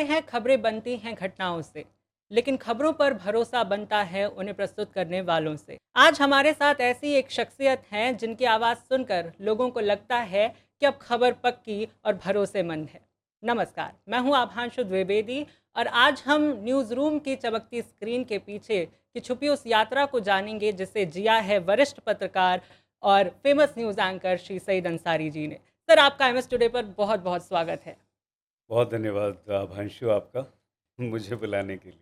हैं खबरें बनती हैं घटनाओं से, लेकिन खबरों पर भरोसा बनता है उन्हें प्रस्तुत करने वालों से। आज हमारे साथ ऐसी एक शख्सियत हैं जिनकी आवाज़ सुनकर लोगों को लगता है कि अब खबर पक्की और भरोसेमंद है। नमस्कार, मैं हूं आभांशु द्विवेदी और आज हम न्यूज़ रूम की चमकती स्क्रीन के पीछे की छुपी उस यात्रा को जानेंगे जिसे जिया है वरिष्ठ पत्रकार और famous news anchor Shri Saeed Ansari ji ने। सर, आपका एमएस टुडे पर बहुत बहुत स्वागत है। बहुत धन्यवाद भांशु आपका मुझे बुलाने के लिए।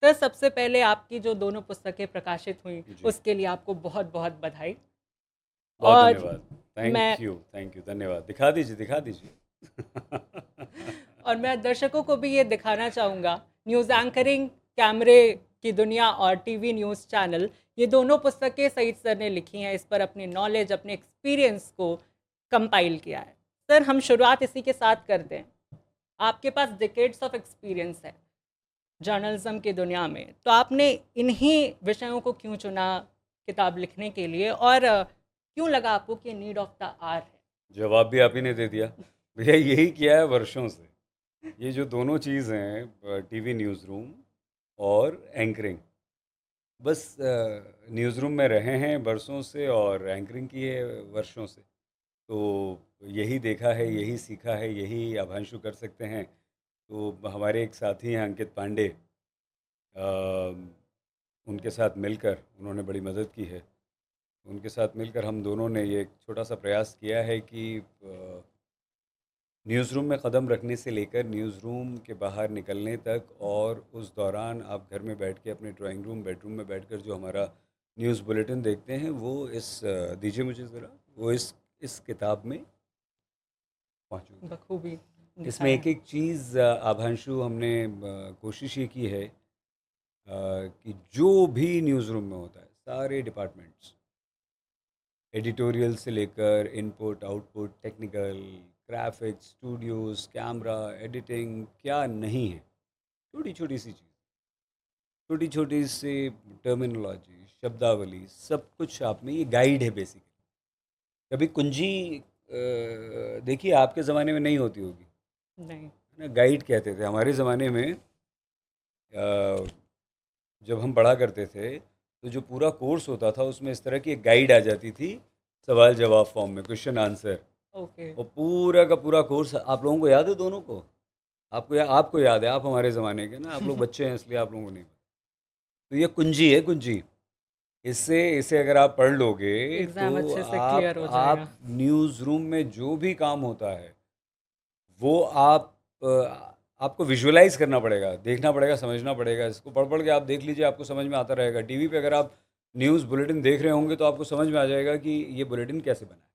सर, सबसे पहले आपकी जो दोनों पुस्तकें प्रकाशित हुई जी, उसके लिए आपको बहुत बहुत बधाई। बहुत और धन्यवाद। मैं थैंक यू, धन्यवाद। दिखा दीजिए, दिखा दीजिए। और मैं दर्शकों को भी ये दिखाना चाहूँगा, न्यूज़ एंकरिंग, कैमरे की दुनिया और टीवी न्यूज़ चैनल, ये दोनों पुस्तकें सईद सर ने लिखी हैं। इस पर अपनी नॉलेज, अपने एक्सपीरियंस को कंपाइल किया है। सर, हम शुरुआत इसी के साथ करते हैं। आपके पास डिकेड्स ऑफ एक्सपीरियंस है जर्नलिज्म की दुनिया में, तो आपने इन्हीं विषयों को क्यों चुना किताब लिखने के लिए, और क्यों लगा आपको कि नीड ऑफ द आर है? जवाब भी आप ही ने दे दिया। भैया यही किया है वर्षों से। ये जो दोनों चीज़ हैं, टीवी न्यूज़ रूम और एंकरिंग, बस न्यूज़ रूम में रहे हैं बरसों से और एंकरिंग की है वर्षों से। तो यही देखा है, यही सीखा है, यही अभांशु कर सकते हैं। तो हमारे एक साथी हैं अंकित पांडे, उनके साथ मिलकर उन्होंने बड़ी मदद की है। उनके साथ मिलकर हम दोनों ने ये एक छोटा सा प्रयास किया है कि न्यूज़ रूम में कदम रखने से लेकर न्यूज़ रूम के बाहर निकलने तक, और उस दौरान आप घर में बैठ के अपने ड्राइंग रूम, बेडरूम में बैठकर जो हमारा न्यूज़ बुलेटिन देखते हैं, वो इस दीजिए मुझे ज़रा, वो इस किताब में मौजूद है। बखूबी इसमें दिखाया एक है। एक चीज़ आभांशु हमने कोशिश ये की है कि जो भी न्यूज़ रूम में होता है, सारे डिपार्टमेंट्स, एडिटोरियल से लेकर input output, technical, graphics, Studios, camera, editing, क्या नहीं है, छोटी छोटी सी चीज़, छोटी छोटी सी टर्मिनोलॉजी, शब्दावली, सब कुछ आप में ये गाइड है बेसिकली। कभी कुंजी देखिए, आपके ज़माने में नहीं होती होगी, नहीं। है ना, गाइड कहते थे हमारे ज़माने में। जब हम पढ़ा करते थे, तो जो पूरा कोर्स होता था उसमें इस तरह की एक गाइड आ जाती थी, सवाल जवाब फॉर्म में, क्वेश्चन आंसर। ओके। और पूरा का पूरा कोर्स आप लोगों को याद है, दोनों को? आपको याद है, आप हमारे ज़माने के ना, आप लोग बच्चे हैं इसलिए आप लोगों को नहीं पता। तो ये कुंजी है, कुंजी। इससे इसे अगर आप पढ़ लोगे तो एग्ज़ाम अच्छे से आप क्लियर हो आप जाएगा। न्यूज़ रूम में जो भी काम होता है, वो आपको विजुअलाइज़ करना पड़ेगा, देखना पड़ेगा, समझना पड़ेगा। इसको पढ़ के आप देख लीजिए, आपको समझ में आता रहेगा। टीवी पे अगर आप न्यूज़ बुलेटिन देख रहे होंगे तो आपको समझ में आ जाएगा कि ये बुलेटिन कैसे बना है।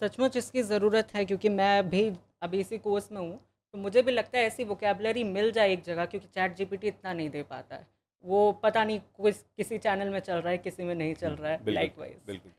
सचमुच इसकी ज़रूरत है, क्योंकि मैं भी अभी इसी कोर्स में हूँ, तो मुझे भी लगता है ऐसी वोकैबुलरी मिल जाए एक जगह, क्योंकि चैट जीपीटी इतना नहीं दे पाता है। वो पता नहीं किसी चैनल में चल रहा है, किसी में नहीं चल रहा है, बिल्कुल, लाइकवाइज। बिल्कुल।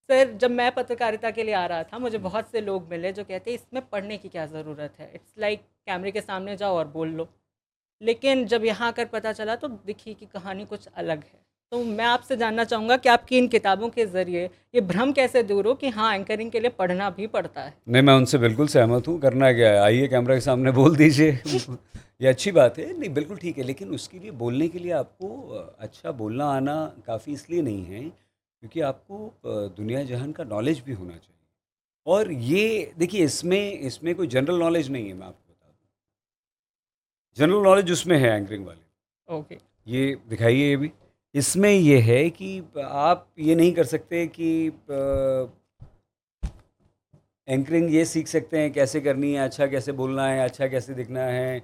सर, जब मैं पत्रकारिता के लिए आ रहा था, मुझे बहुत से लोग मिले जो कहते हैं इसमें पढ़ने की क्या ज़रूरत है, इट्स लाइक कैमरे के सामने जाओ और बोल लो। लेकिन जब यहाँ आकर पता चला तो दिखी कि कहानी कुछ अलग है। तो मैं आपसे जानना चाहूँगा कि आपकी इन किताबों के ज़रिए ये भ्रम कैसे दूर हो कि हाँ, एंकरिंग के लिए पढ़ना भी पड़ता है। नहीं, मैं उनसे बिल्कुल सहमत हूँ। करना क्या है, आइए कैमरा के सामने बोल दीजिए। ये अच्छी बात है, नहीं बिल्कुल ठीक है, लेकिन उसके लिए, बोलने के लिए आपको अच्छा बोलना आना काफ़ी इसलिए नहीं है, क्योंकि आपको दुनिया जहान का नॉलेज भी होना चाहिए। और ये देखिए, इसमें इसमें कोई जनरल नॉलेज नहीं है, मैं आपको बता दूँ। जनरल नॉलेज उसमें है एंकरिंग वाले। ओके। ये दिखाइए, ये भी। इसमें ये है कि आप ये नहीं कर सकते कि एंकरिंग ये सीख सकते हैं कैसे करनी है, अच्छा कैसे बोलना है, अच्छा कैसे दिखना है,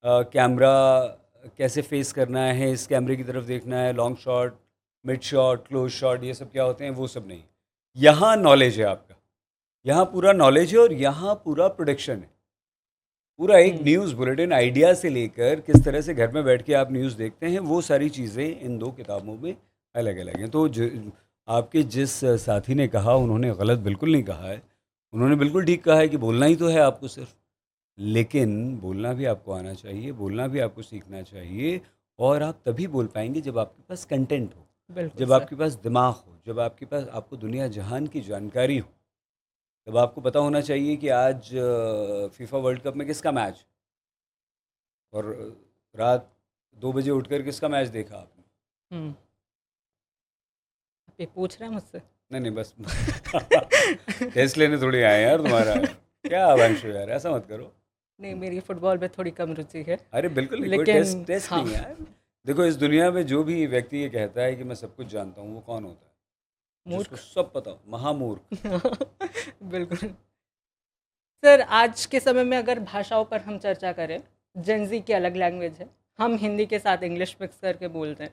कैमरा कैसे फेस करना है, इस कैमरे की तरफ देखना है, long shot, mid shot, close shot, ये सब क्या होते हैं, वो सब नहीं। यहाँ नॉलेज है आपका, यहाँ पूरा नॉलेज है, और यहाँ पूरा प्रोडक्शन है। पूरा एक हुँ। न्यूज़ बुलेटिन आइडिया से लेकर किस तरह से घर में बैठ के आप न्यूज़ देखते हैं, वो सारी चीज़ें इन दो किताबों में अलग अलग हैं। तो आपके जिस साथी ने कहा, उन्होंने गलत बिल्कुल नहीं कहा है। उन्होंने बिल्कुल ठीक कहा है कि बोलना ही तो है आपको सिर्फ, लेकिन बोलना भी आपको आना चाहिए, बोलना भी आपको सीखना चाहिए। और आप तभी बोल पाएंगे जब आपके पास कंटेंट हो, बिल्कुल जब सर। आपके पास दिमाग हो, जब आपके पास, आपको दुनिया जहान की जानकारी हो। तब आपको पता होना चाहिए कि आज फीफा वर्ल्ड कप में किसका मैच, और रात 2 बजे उठकर किसका मैच देखा आपने? हम्म। आप ये पूछ रहे हैं मुझसे? नहीं नहीं, बस टेस्ट लेने थोड़ी आए हैं यार तुम्हारा। क्या आवांशु यार, ऐसा मत करो। नहीं, मेरी फुटबॉल में थोड़ी कम रुचि है, अरे बिल्कुल नहीं, कोई टेस्ट लेकिन टेस्ट हाँ। नहीं है यार। देखो, इस दुनिया में जो भी व्यक्ति ये कहता है कि मैं सब कुछ जानता हूँ, वो कौन होता है? जिसको मूर्ख। सब पता हो, महामूर्ख। बिल्कुल। सर, आज के समय में अगर भाषाओं पर हम चर्चा करें, जेनजी की अलग लैंग्वेज है, हम हिंदी के साथ इंग्लिश मिक्स करके बोलते हैं,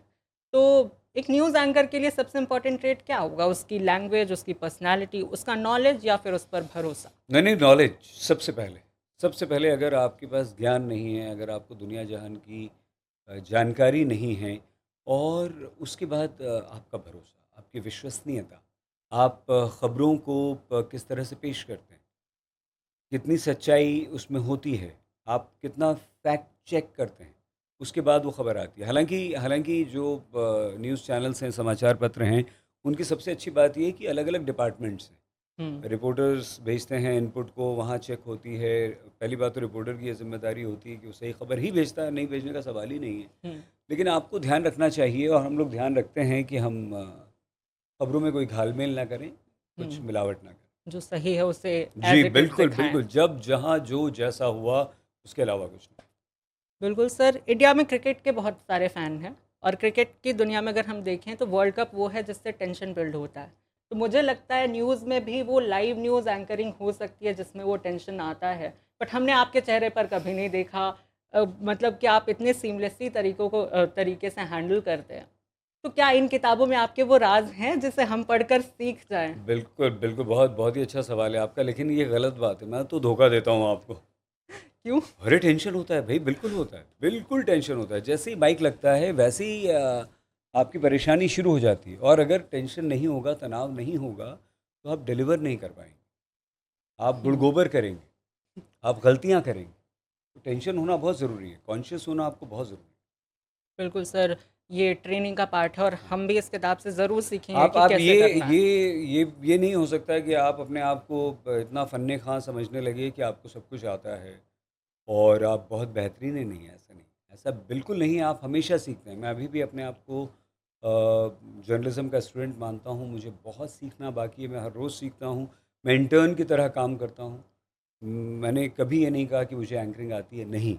तो एक न्यूज़ एंकर के लिए सबसे इम्पोर्टेंट ट्रेट क्या होगा? उसकी लैंग्वेज, उसकी पर्सनालिटी, उसका नॉलेज, या फिर उस पर भरोसा? नहीं नहीं, नॉलेज सबसे पहले। सबसे पहले, अगर आपके पास ज्ञान नहीं है, अगर आपको दुनिया जहान की जानकारी नहीं है, और उसके बाद आपका भरोसा, आपकी विश्वसनीयता, आप खबरों को किस तरह से पेश करते हैं, कितनी सच्चाई उसमें होती है, आप कितना फैक्ट चेक करते हैं, उसके बाद वो खबर आती है। हालांकि हालांकि जो न्यूज़ चैनल्स हैं, समाचार पत्र हैं, उनकी सबसे अच्छी बात ये है कि अलग अलग डिपार्टमेंट्स हैं। हुँ, रिपोर्टर्स भेजते हैं इनपुट को, वहाँ चेक होती है। पहली बात तो रिपोर्टर की ये जिम्मेदारी होती है कि वो सही खबर ही भेजता है, नहीं भेजने का सवाल ही नहीं है। हुँ, लेकिन आपको ध्यान रखना चाहिए, और हम लोग ध्यान रखते हैं कि हम खबरों में कोई घालमेल ना करें, कुछ हुँ। मिलावट ना करें। जो सही है उसे जी एज़ इट इज़ बिल्कुल दिखाएँ। बिल्कुल, जब जहाँ जो जैसा हुआ, उसके अलावा कुछ नहीं। बिल्कुल सर, इंडिया में क्रिकेट के बहुत सारे फ़ैन हैं, और क्रिकेट की दुनिया में अगर हम देखें तो वर्ल्ड कप वो है जिससे टेंशन बिल्ड होता है। तो मुझे लगता है न्यूज़ में भी वो लाइव न्यूज़ एंकरिंग हो सकती है जिसमें वो टेंशन आता है। बट हमने आपके चेहरे पर कभी नहीं देखा, मतलब कि आप इतने सीमलेसली तरीके से हैंडल करते हैं। तो क्या इन किताबों में आपके वो राज़ हैं जिसे हम पढ़कर सीख जाएँ? बिल्कुल बिल्कुल, बहुत बहुत ही अच्छा सवाल है आपका, लेकिन ये गलत बात है। मैं तो धोखा देता हूँ आपको। क्यों? अरे टेंशन होता है भाई, बिल्कुल होता है, बिल्कुल टेंशन होता है। जैसे ही बाइक लगता है, वैसे ही आपकी परेशानी शुरू हो जाती है। और अगर टेंशन नहीं होगा, तनाव नहीं होगा, तो आप डिलीवर नहीं कर पाएंगे, आप हुँ, गुड़गोबर करेंगे, आप गलतियां करेंगे। तो टेंशन होना बहुत ज़रूरी है, कॉन्शियस होना आपको बहुत ज़रूरी बिल्कुल सर, ये ट्रेनिंग का पार्ट है और है। हम भी इस किताब से ज़रूर सीखेंगे कि आप कैसे ये करना है। ये नहीं हो सकता कि आप अपने आप को इतना फन्ने खां समझने लगे कि आपको सब कुछ आता है और आप बहुत बेहतरीन है। नहीं है, ऐसा नहीं, ऐसा बिल्कुल नहीं है। आप हमेशा सीखते हैं। मैं अभी भी अपने आप को जर्नलिज्म का स्टूडेंट मानता हूँ। मुझे बहुत सीखना बाकी है, मैं हर रोज़ सीखता हूँ। मैं इंटर्न की तरह काम करता हूँ। मैंने कभी ये नहीं कहा कि मुझे एंकरिंग आती है, नहीं।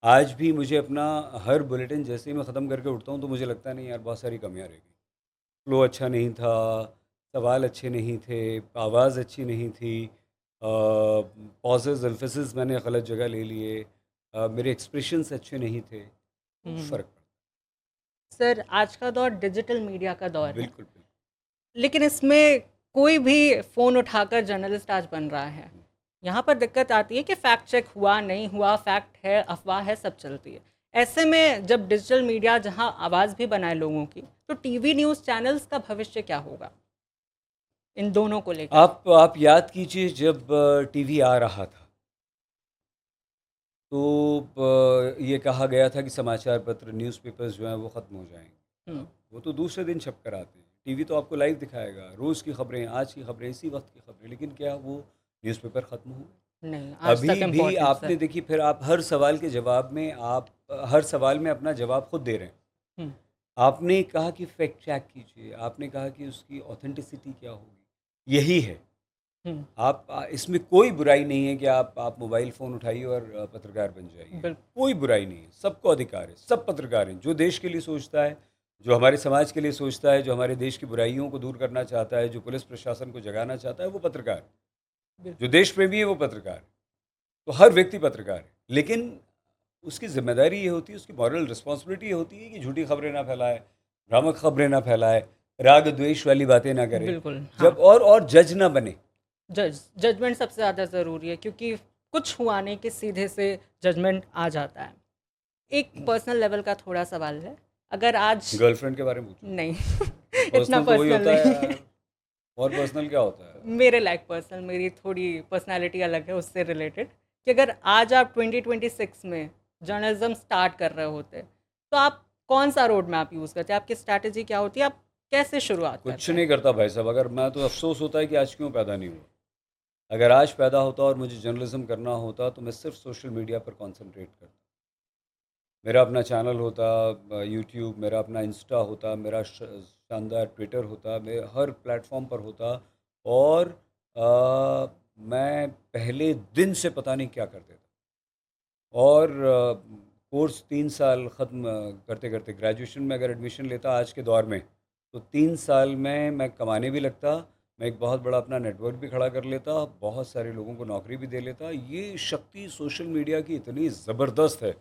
आज भी मुझे अपना हर बुलेटिन जैसे ही मैं ख़त्म करके उठता हूँ, तो मुझे लगता है नहीं यार, बहुत सारी कमियाँ रह गई। फ्लो अच्छा नहीं था, सवाल अच्छे नहीं थे, आवाज़ अच्छी नहीं थी, पॉजेज़, एम्फेसिस मैंने गलत जगह ले लिए, मेरे एक्सप्रेशंस अच्छे नहीं थे, तो हुँ। फ़र्क पड़ता सर, आज का दौर डिजिटल मीडिया का दौर है। है, बिल्कुल, बिल्कुल। लेकिन इसमें कोई भी फ़ोन उठाकर जर्नलिस्ट आज बन रहा है। यहाँ पर दिक्कत आती है कि फैक्ट चेक हुआ, नहीं हुआ, फैक्ट है, अफ़वाह है, सब चलती है। ऐसे में जब डिजिटल मीडिया जहाँ आवाज़ भी बनाए लोगों की, तो टीवी न्यूज़ चैनल्स का भविष्य क्या होगा? इन दोनों को लेकर? आप याद कीजिए, जब टीवी आ रहा था, तो ये कहा गया था कि समाचार पत्र, न्यूज़पेपर्स जो हैं वो ख़त्म हो जाएँगे। हुँ, वो तो दूसरे दिन छप कर आते हैं। टीवी तो आपको लाइव दिखाएगा, रोज़ की खबरें, आज की खबरें, इसी वक्त की खबरें। लेकिन क्या वो न्यूज़पेपर ख़त्म हुए? नहीं, आज तक अभी भी इम्पोर्टेंट सर। आपने देखी, फिर आप हर सवाल के जवाब में, आप हर सवाल में अपना जवाब खुद दे रहे हैं। हुँ, आपने कहा कि फैक्ट चेक कीजिए, आपने कहा कि उसकी ऑथेंटिसिटी क्या होगी, यही है। हुँ, आप इसमें कोई बुराई नहीं है कि आप मोबाइल फ़ोन उठाइए और पत्रकार बन जाइए। बिल कोई बुराई नहीं है, सबको अधिकार है, सब पत्रकार हैं। जो देश के लिए सोचता है, जो हमारे समाज के लिए सोचता है, जो हमारे देश की बुराइयों को दूर करना चाहता है, जो पुलिस प्रशासन को जगाना चाहता है, वो पत्रकार है। बिल जो देश प्रेमी है, वो पत्रकार है। तो हर व्यक्ति पत्रकार है। लेकिन उसकी ज़िम्मेदारी ये होती है, उसकी मॉरल रिस्पॉन्सिबिलिटी ये होती है कि झूठी खबरें ना फैलाए, भ्रामक खबरें ना फैलाए, राग द्वेष वाली बातें ना करे। बिल्कुल, हाँ। जब और जज ना बने। जजमेंट सबसे ज़्यादा ज़रूरी है, क्योंकि कुछ हुआ नहीं कि सीधे से जजमेंट आ जाता है। एक पर्सनल लेवल का थोड़ा सवाल है, अगर आज गर्लफ्रेंड के बारे में पूछो। नहीं इतना पर्सनल तो वही पर्सनल होता है नहीं। यार। और पर्सनल क्या होता है? मेरे लाइक पर्सनल, मेरी थोड़ी पर्सनैलिटी अलग है उससे रिलेटेड, कि अगर आज आप 2026 में जर्नलिज्म स्टार्ट कर रहे होते, तो आप कौन-सा रोड मैप यूज़ करते? आपकी स्ट्रैटेजी क्या होती? आप कैसे शुरुआत कुछ करते हैं? नहीं करता भाई साहब। अगर मैं तो, अफ़सोस होता है कि आज क्यों पैदा नहीं हुआ। अगर आज पैदा होता और मुझे जर्नलिज़्म करना होता, तो मैं सिर्फ़ सोशल मीडिया पर कॉन्सन्ट्रेट करता। मेरा अपना चैनल होता, यूट्यूब, मेरा अपना इंस्टा होता, मेरा शानदार ट्विटर होता, मैं हर प्लेटफॉर्म पर होता। और मैं पहले दिन से पता नहीं क्या कर देता। और कोर्स 3 साल ख़त्म करते करते ग्रेजुएशन में अगर एडमिशन लेता आज के दौर में, तो 3 साल में मैं कमाने भी लगता, मैं एक बहुत बड़ा अपना नेटवर्क भी खड़ा कर लेता, बहुत सारे लोगों को नौकरी भी दे लेता। ये शक्ति सोशल मीडिया की इतनी ज़बरदस्त है।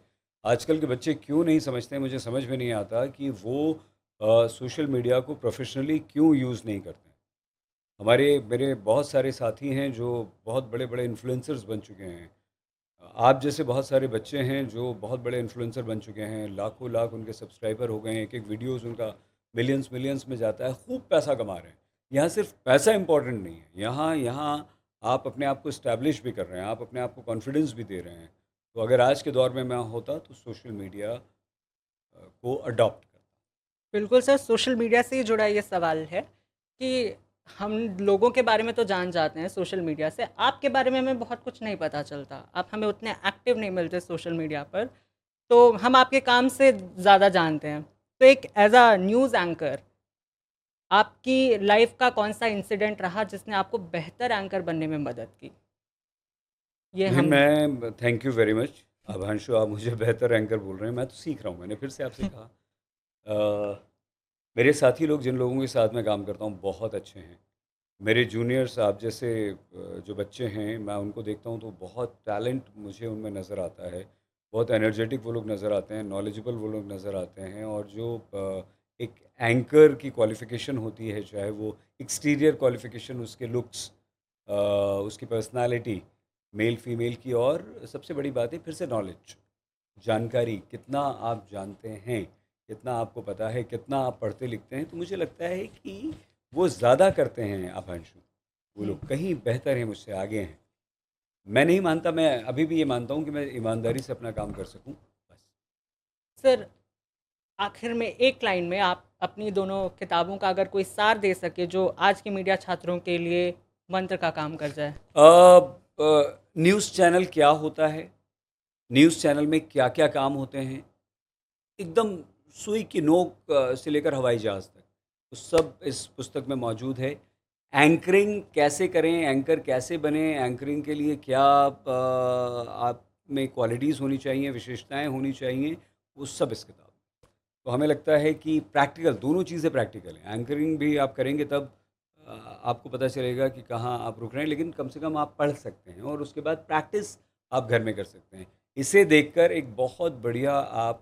आजकल के बच्चे क्यों नहीं समझते, मुझे समझ में नहीं आता कि वो सोशल मीडिया को प्रोफेशनली क्यों यूज़ नहीं करते। हमारे मेरे बहुत सारे साथी हैं जो बहुत बड़े बड़े इन्फ्लुएंसर्स बन चुके हैं। आप जैसे बहुत सारे बच्चे हैं जो बहुत बड़े इन्फ्लुएंसर बन चुके हैं, लाखों लाख उनके सब्सक्राइबर हो गए हैं, एक एक वीडियोस उनका मिलियंस मिलियंस में जाता है, खूब पैसा कमा रहे हैं। यहाँ सिर्फ पैसा इंपॉर्टेंट नहीं है, यहाँ यहाँ आप अपने आप को इस्टेब्लिश भी कर रहे हैं, आप अपने आप को कॉन्फिडेंस भी दे रहे हैं। तो अगर आज के दौर में मैं होता तो सोशल मीडिया को अडॉप्ट करता। बिल्कुल सर, सोशल मीडिया से ही जुड़ा ये सवाल है कि हम लोगों के बारे में तो जान जाते हैं सोशल मीडिया से, आपके बारे में हमें बहुत कुछ नहीं पता चलता। आप हमें उतने एक्टिव नहीं मिलते सोशल मीडिया पर, तो हम आपके काम से ज़्यादा जानते हैं। तो एक एज अ न्यूज़ एंकर आपकी लाइफ का कौन सा इंसिडेंट रहा जिसने आपको बेहतर एंकर बनने में मदद की? ये नहीं, हम मैं थैंक यू वेरी मच। अभांशु, आप मुझे बेहतर एंकर बोल रहे हैं, मैं तो सीख रहा हूँ। मैंने फिर से आपसे कहा, अ, मेरे साथी लोग जिन लोगों के साथ मैं काम करता हूँ बहुत अच्छे हैं। मेरे जूनियर्स आप जैसे जो बच्चे हैं, मैं उनको देखता हूँ तो बहुत टैलेंट मुझे उनमें नज़र आता है। बहुत एनर्जेटिक वो लोग नज़र आते हैं, नॉलेजेबल वो लोग नज़र आते हैं। और जो एक एंकर की क्वालिफ़िकेशन होती है, चाहे वो एक्सटीरियर क्वालिफ़िकेशन, उसके लुक्स, उसकी पर्सनैलिटी, मेल फीमेल की, और सबसे बड़ी बात है फिर से नॉलेज, जानकारी, कितना आप जानते हैं, कितना आपको पता है, कितना आप पढ़ते लिखते हैं। तो मुझे लगता है कि वो ज़्यादा करते हैं आकांक्षु, वो हुँ। लोग कहीं बेहतर हैं, मुझसे आगे हैं। मैं नहीं मानता, मैं अभी भी ये मानता हूँ कि मैं ईमानदारी से अपना काम कर सकूँ, बस। सर, आखिर में एक लाइन में आप अपनी दोनों किताबों का अगर कोई सार दे सके जो आज के मीडिया छात्रों के लिए मंत्र का काम कर जाए? न्यूज़ चैनल क्या होता है, न्यूज़ चैनल में क्या-क्या काम होते हैं, एकदम सुई की नोक से लेकर हवाई जहाज़ तक, तो सब इस पुस्तक में मौजूद है। एंकरिंग कैसे करें, एंकर कैसे बनें, एंकरिंग के लिए क्या आप में क्वालिटीज़ होनी चाहिए, विशेषताएँ होनी चाहिए, वो सब इस किताब में। तो हमें लगता है कि प्रैक्टिकल, दोनों चीज़ें प्रैक्टिकल हैं। एंकरिंग भी आप करेंगे तब आपको पता चलेगा कि कहाँ आप रुक रहे हैं, लेकिन कम से कम आप पढ़ सकते हैं और उसके बाद प्रैक्टिस आप घर में कर सकते हैं। इसे देखकर एक बहुत बढ़िया आप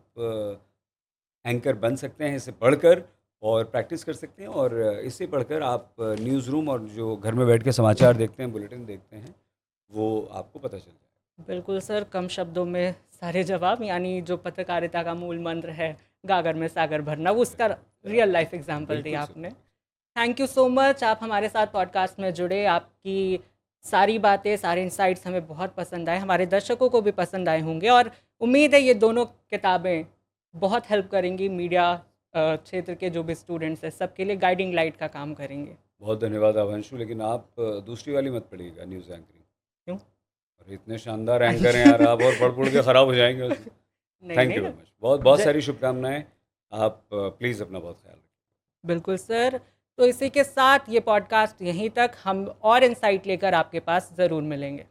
एंकर बन सकते हैं, इसे पढ़कर, और प्रैक्टिस कर सकते हैं। और इसे पढ़कर आप न्यूज़ रूम और जो घर में बैठ के समाचार देखते हैं, बुलेटिन देखते हैं, वो आपको पता चल जाएगा। बिल्कुल सर, कम शब्दों में सारे जवाब, यानी जो पत्रकारिता का मूल मंत्र है, गागर में सागर भरना, वो उसका रियल लाइफ एग्जांपल दिया बिल्कुल सही। आपने। थैंक यू सो मच, आप हमारे साथ पॉडकास्ट में जुड़े। आपकी सारी बातें, सारे इंसाइट्स हमें बहुत पसंद आए, हमारे दर्शकों को भी पसंद आए होंगे, और उम्मीद है ये दोनों किताबें बहुत हेल्प करेंगी मीडिया क्षेत्र के जो भी स्टूडेंट्स हैं, सबके लिए गाइडिंग लाइट का काम करेंगे। बहुत धन्यवाद अवंशु, लेकिन आप दूसरी वाली मत पढ़िएगा, न्यूज़ एंकरिंग। क्यों? और इतने शानदार एंकर हैं यार, आप और पढ़ के ख़राब हो जाएंगे उसमें। नहीं थैंक यू नहीं। वेरी मच, बहुत बहुत ज- सारी शुभकामनाएं। आप प्लीज़ अपना बहुत ख्याल रखें। बिल्कुल सर। तो इसी के साथ ये पॉडकास्ट यहीं तक, हम और इंसाइट लेकर आपके पास ज़रूर मिलेंगे।